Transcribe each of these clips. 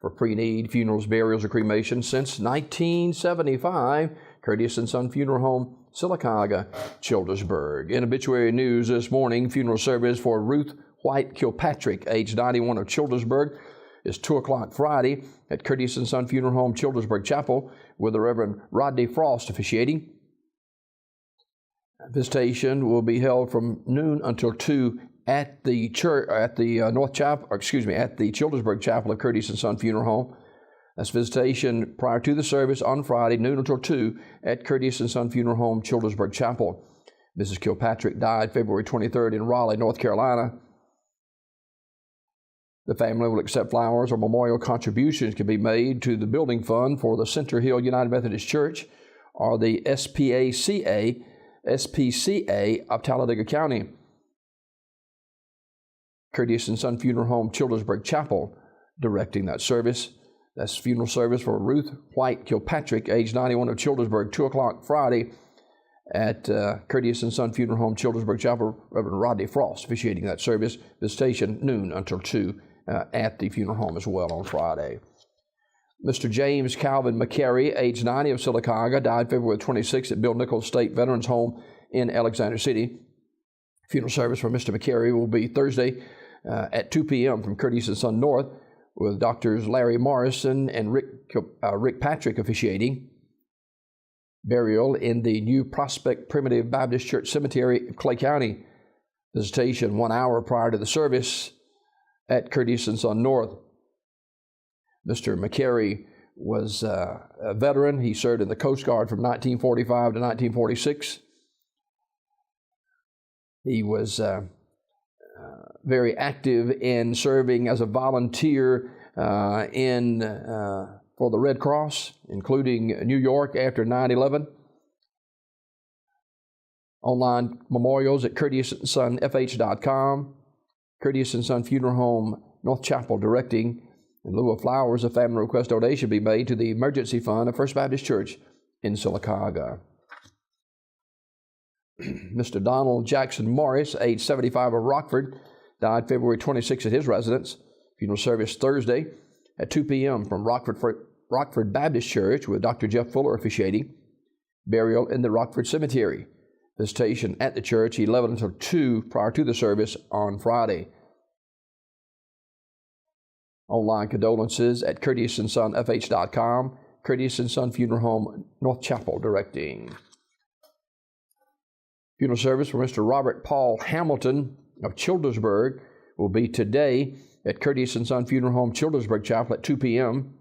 for pre-need funerals, burials, or cremation since 1975. Curtis and Son Funeral Home, Sylacauga, Childersburg. In obituary news this morning, funeral service for Ruth White Kilpatrick, age 91, of Childersburg, is 2 o'clock Friday at Curtis and Son Funeral Home, Childersburg Chapel, with the Reverend Rodney Frost officiating. Visitation will be held from noon until 2 at the church, at the Childersburg Chapel of Curtis and Son Funeral Home. That's visitation prior to the service on Friday, noon until 2 at Curtis and Son Funeral Home, Childersburg Chapel. Mrs. Kilpatrick died February 23rd in Raleigh, North Carolina. The family will accept flowers or memorial contributions can be made to the building fund for the Center Hill United Methodist Church or the SPCA of Talladega County. Curtis and Son Funeral Home, Childersburg Chapel, directing that service. That's funeral service for Ruth White Kilpatrick, age 91, of Childersburg, 2 o'clock Friday at Curtis and Son Funeral Home, Childersburg Chapel. Reverend Rodney Frost officiating that service. Visitation noon until 2 at the funeral home as well on Friday. Mr. James Calvin McCary, age 90, of Sylacauga, died February 26 at Bill Nichols State Veterans Home in Alexander City. Funeral service for Mr. McCary will be Thursday at 2 p.m. from Curtis and Son North, with Doctors Larry Morrison and Rick Patrick officiating. Burial in the New Prospect Primitive Baptist Church Cemetery of Clay County. Visitation 1 hour prior to the service at Curtis and Son North. Mr. McCary was a veteran. He served in the Coast Guard from 1945 to 1946. He was very active in serving as a volunteer for the Red Cross, including New York after 9/11. Online memorials at curtisonfh.com. Curtis and Son Funeral Home, North Chapel, directing. In lieu of flowers, a family request donation be made to the Emergency Fund of First Baptist Church in Sylacauga. Mr. Donald Jackson Morris, age 75, of Rockford, died February 26 at his residence. Funeral service Thursday at 2 p.m. from Rockford Baptist Church, with Dr. Jeff Fuller officiating. Burial in the Rockford Cemetery. Visitation at the church 11 until 2 prior to the service on Friday. Online condolences at curtisonfh.com. Curtis and Son Funeral Home, North Chapel, directing. Funeral service for Mr. Robert Paul Hamilton of Childersburg will be today at Curtis and Son Funeral Home, Childersburg Chapel at 2 p.m.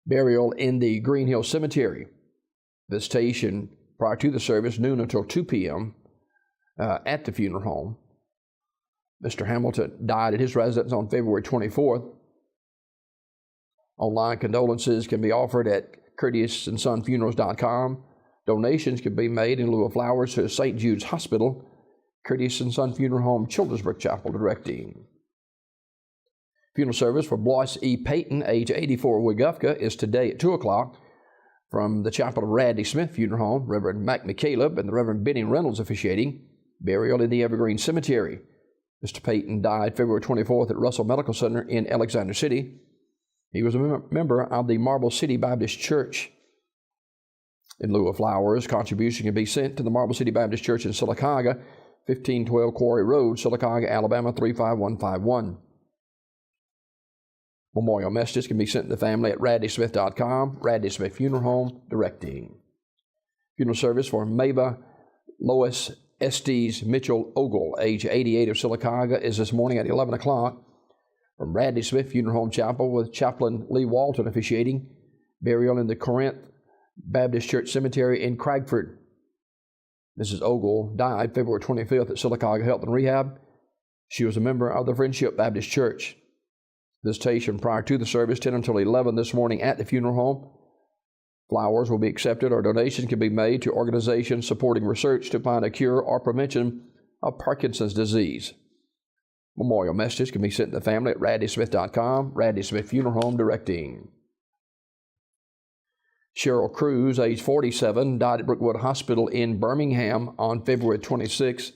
Burial in the Green Hill Cemetery. Visitation prior to the service, noon until 2 p.m. At the funeral home. Mr. Hamilton died at his residence on February 24th. Online condolences can be offered at curtisondsonfunerals.com. Donations can be made in lieu of flowers to St. Jude's Hospital, Curtis and Son Funeral Home, Childersburg Chapel, directing. Funeral service for Blois E. Payton, age 84, of Weguffka, is today at 2 o'clock from the Chapel of Radley Smith Funeral Home. Reverend Mac McCaleb and the Reverend Benny Reynolds officiating. Burial in the Evergreen Cemetery. Mr. Payton died February 24th at Russell Medical Center in Alexander City. He was a member of the Marble City Baptist Church. In lieu of flowers, contribution can be sent to the Marble City Baptist Church in Sylacauga, 1512 Quarry Road, Sylacauga, Alabama, 35151. Memorial messages can be sent to the family at radleysmith.com. Radley Smith Funeral Home, directing. Funeral service for Maba Lois Estes Mitchell Ogle, age 88, of Sylacauga, is this morning at 11 o'clock from Radley Smith Funeral Home Chapel, with Chaplain Lee Walton officiating. Burial in the Corinth Baptist Church Cemetery in Cragford. Mrs. Ogle died February 25th at Sylacauga Health and Rehab. She was a member of the Friendship Baptist Church. Visitation prior to the service, 10 until 11 this morning at the funeral home. Flowers will be accepted, or donations can be made to organizations supporting research to find a cure or prevention of Parkinson's disease. Memorial messages can be sent to the family at radleysmith.com. Radley Smith Funeral Home, directing. Cheryl Cruz, age 47, died at Brookwood Hospital in Birmingham on February 26.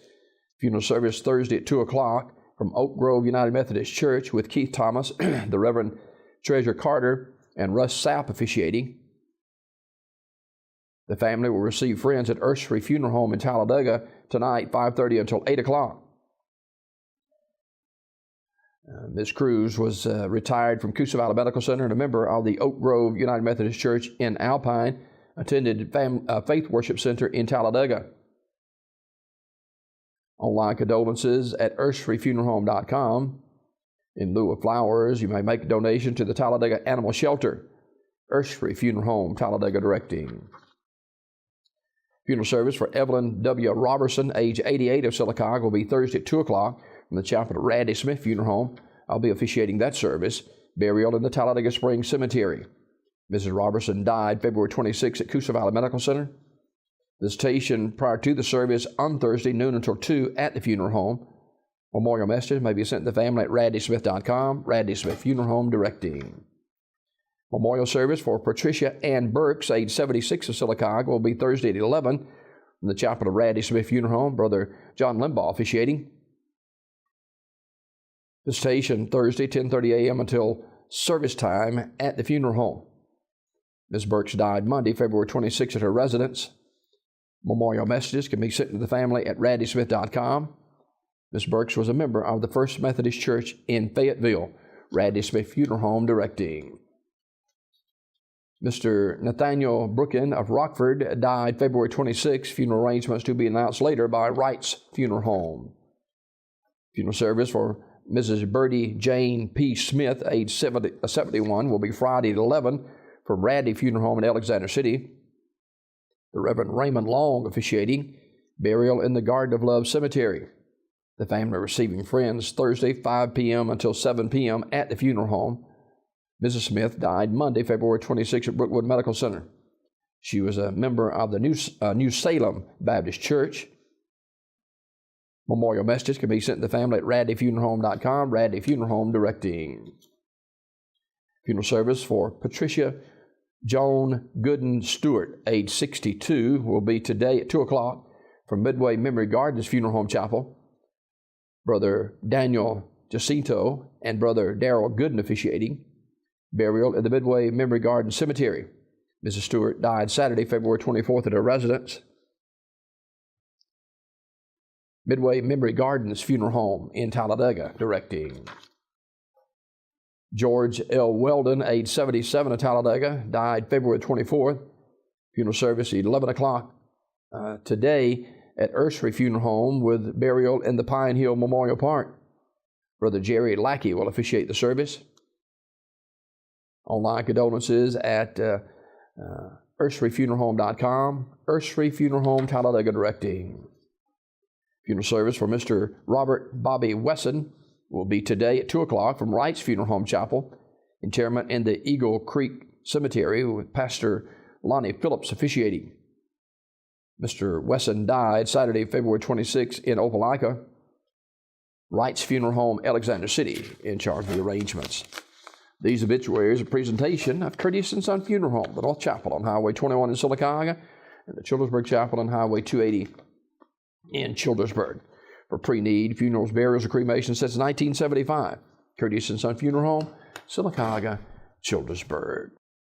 Funeral service Thursday at 2 o'clock from Oak Grove United Methodist Church with Keith Thomas, the Reverend Treasure Carter, and Russ Sapp officiating. The family will receive friends at Ursery Funeral Home in Talladega tonight, 5:30 until 8 o'clock. Ms. Cruz was retired from Coosa Valley Medical Center and a member of the Oak Grove United Methodist Church in Alpine, attended Faith Worship Center in Talladega. Online condolences at urseryfuneralhome.com. In lieu of flowers, you may make a donation to the Talladega Animal Shelter. Ursery Funeral Home, Talladega directing. Funeral service for Evelyn W. Robertson, age 88, of Sylacauga, will be Thursday at 2 o'clock from the chapel at Randy Smith Funeral Home. I'll be officiating that service. Burial in the Talladega Springs Cemetery. Mrs. Robertson died February 26 at Coosa Valley Medical Center. Visitation prior to the service on Thursday, noon until 2 at the funeral home. Memorial messages may be sent to the family at randysmith.com. Randy Smith Funeral Home directing. Memorial service for Patricia Ann Burks, age 76, of Sylacauga, will be Thursday at 11 from the chapel of Randy Smith Funeral Home. Brother John Limbaugh officiating. Visitation Thursday, 10:30 a.m. until service time at the funeral home. Ms. Burks died Monday, February 26 at her residence. Memorial messages can be sent to the family at randysmith.com. Ms. Burks was a member of the First Methodist Church in Fayetteville. Randy Smith Funeral Home directing. Mr. Nathaniel Brookin of Rockford died February 26. Funeral arrangements to be announced later by Wright's Funeral Home. Funeral service for Mrs. Birdie Jane P. Smith, age 71, will be Friday at 11 from Randy Funeral Home in Alexander City. The Reverend Raymond Long officiating. Burial in the Garden of Love Cemetery. The family receiving friends Thursday, 5 p.m. until 7 p.m. at the funeral home. Mrs. Smith died Monday, February 26 at Brookwood Medical Center. She was a member of the New Salem Baptist Church. Memorial messages can be sent to the family at randyfuneralhome.com. Randy Funeral Home directing. Funeral service for Patricia Joan Gooden Stewart, age 62, will be today at 2 o'clock from Midway Memory Gardens Funeral Home Chapel. Brother Daniel Jacinto and Brother Darrell Gooden officiating. Burial in the Midway Memory Garden Cemetery. Mrs. Stewart died Saturday, February 24th at her residence. Midway Memory Gardens Funeral Home in Talladega directing. George L. Weldon, age 77 of Talladega, died February 24th. Funeral service at 11 o'clock today at Ursery Funeral Home with burial in the Pine Hill Memorial Park. Brother Jerry Lackey will officiate the service. Online condolences at urseryfuneralhome.com. Ursery Funeral Home, Talladega directing. Funeral service for Mr. Robert Bobby Wesson will be today at 2 o'clock from Wright's Funeral Home Chapel. Interment in the Eagle Creek Cemetery with Pastor Lonnie Phillips officiating. Mr. Wesson died Saturday, February 26 in Opelika. Wright's Funeral Home, Alexander City, in charge of the arrangements. These obituaries are a presentation of Curtis & Son Funeral Home, the North Chapel on Highway 21 in Sylacauga, and the Childersburg Chapel on Highway 280 in Childersburg. For pre-need funerals, burials, or cremation since 1975. Curtis & Son Funeral Home, Sylacauga, Childersburg.